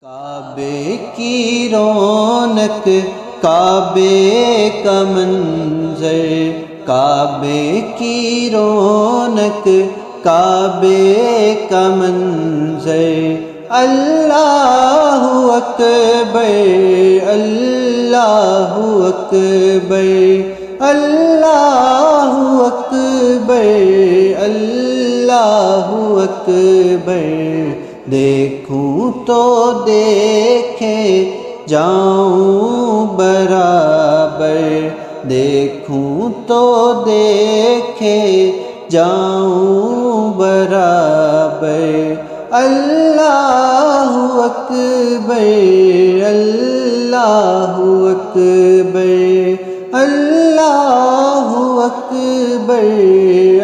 کعبے کی رونق کعبے کا منظر، کعبے کی رونق کعبے کا منظر، اللہ اکبر اللہ اکبر اللہ اکبر اللہ اکبر، دیکھوں تو دیکھے جاؤں برابر، دیکھوں تو دیکھے جاؤں برابر، اللہ اکبر اللہ اکبر اللہ اکبر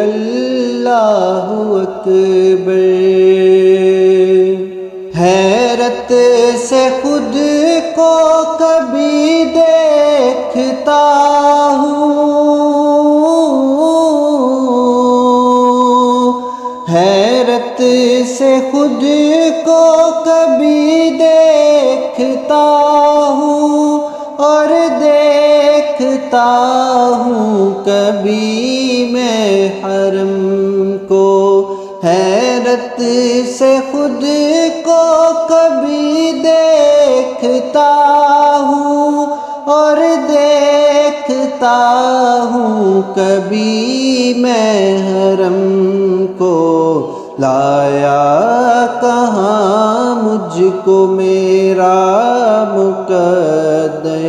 اللہ اکبر، حیرت سے خود کو کبھی دیکھتا ہوں، حیرت سے خود کو کبھی دیکھتا ہوں، اور دیکھتا ہوں کبھی میں حرم کو، حیرت سے خود کو کبھی دیکھتا ہوں، اور دیکھتا ہوں کبھی میں حرم کو، لایا کہاں مجھ کو میرا مقدر،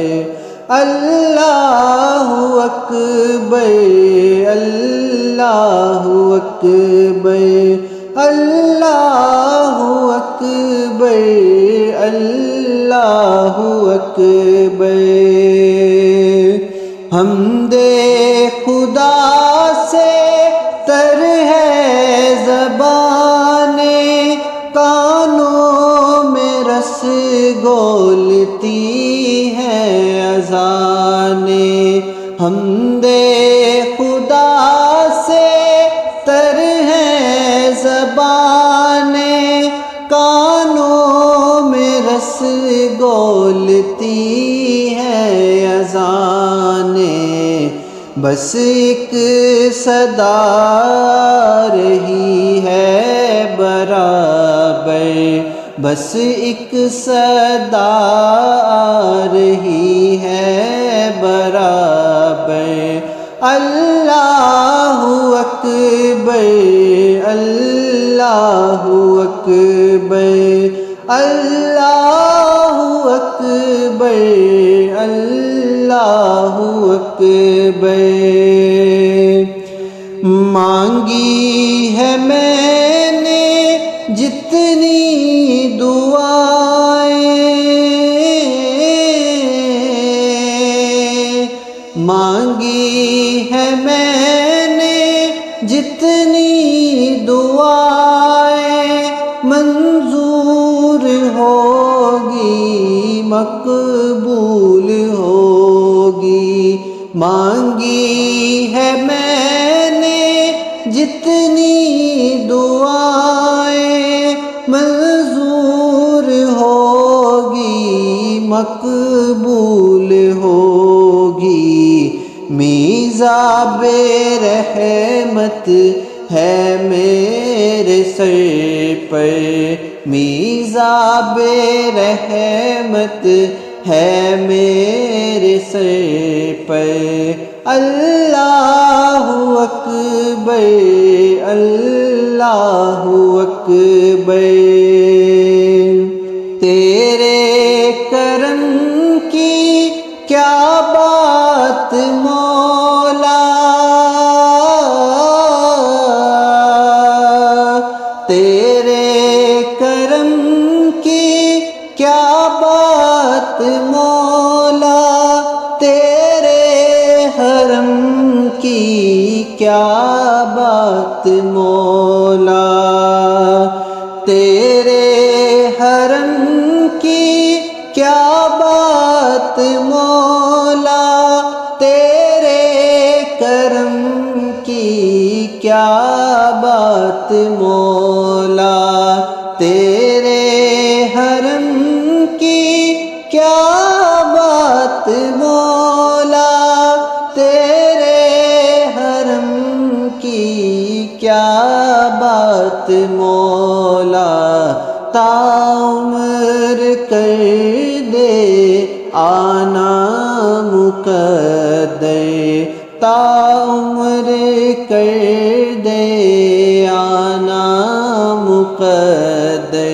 اللہ اکبر اللہ اکبر اللہ اکبر اللہ اکبر، حمد خدا سے تر ہے زبان، کانوں میں رس گولتی ہے اذان، حمد خدا سے تر ہے زبان، کانوں میں رس گولتی ہے اذان، بس ایک صدا رہی ہے برابر، بس ایک صدا رہی ہے برابر، اللہ اکبر اللہ اکبر اللہ اکبر اللہ اکبر، مانگی ہے میں نے جتنی دعائیں، مانگی ہے میں نے جتنی دعائیں، منظور ہوگی مقبول ہوگی، مانگی ہے میں نے جتنی دعائیں، منظور ہوگی مقبول ہوگی، میزاب رحمت ہے میرے سر پر، میزاب رحمت ہے میرے سر پر، اللہ اکبر اللہ اکبر، تیرے کرم کی کیا بات مولا، تیرے کرم کی کیا بات مولا، تیرے حرم کی کیا بات مولا، تیرے حرم کی کیا بات مولا، تیرے کرم کی کیا بات مولا، تیرے حرم کیا بات مولا، تیرے حرم کی کیا بات مولا، تا عمر کر دے آنا مقدر، تا عمر کر دے آنا مقدر۔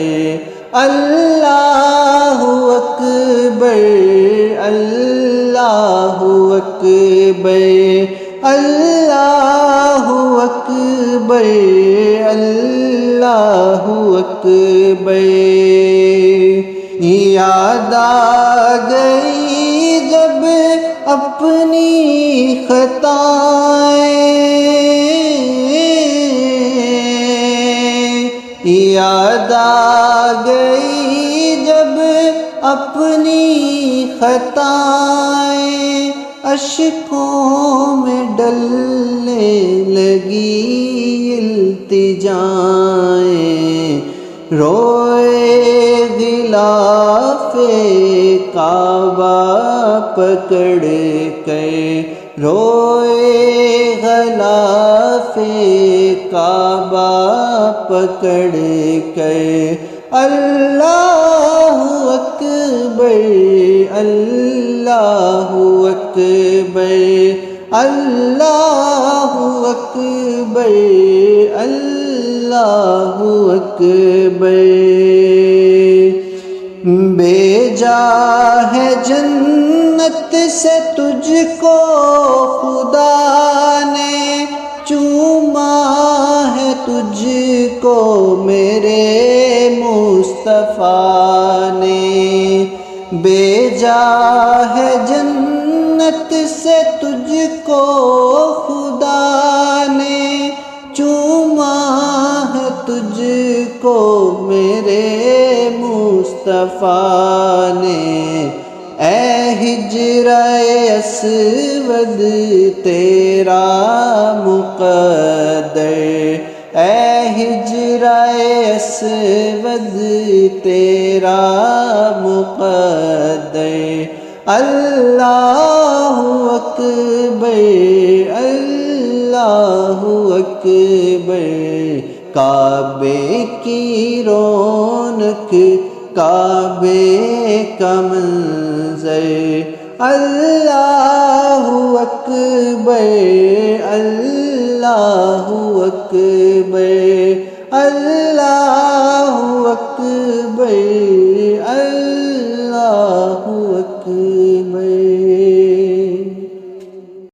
اللہ اکبر، اللہ اکبر، اللہ اکبر، اللہ اکبر۔ یاد آ گئی جب اپنی خطائیں، یاد آ گئی جب اپنی خطائیں، اشکوں میں ڈلنے لگی التجائیں، روئے غلاف کعبہ پکڑ کر، روئے غلاف کعبہ پکڑ کر، اللہ اکبر، اللہ اکبر، اللہ اکبر، اللہ اکبر۔ بھیجا ہے جنت سے تجھ کو خدا نے، چوما ہے تجھ کو میرے مصطفیٰ نے، بھیجا ہے جنت سے تجھ کو خدا نے، چوما ہے تجھ کو میرے مصطفیٰ نے، اے ہجرہ اسود تیرا مقدر، اے ہجرہ اسود تیرا مقدر، اللہ اکبر، اللہ اکبر۔ کعبے کی رونق، کعبے کا منظر، اللہ اکبر، اللہ اکبر، اللہ اکبر، اللہ اکبر۔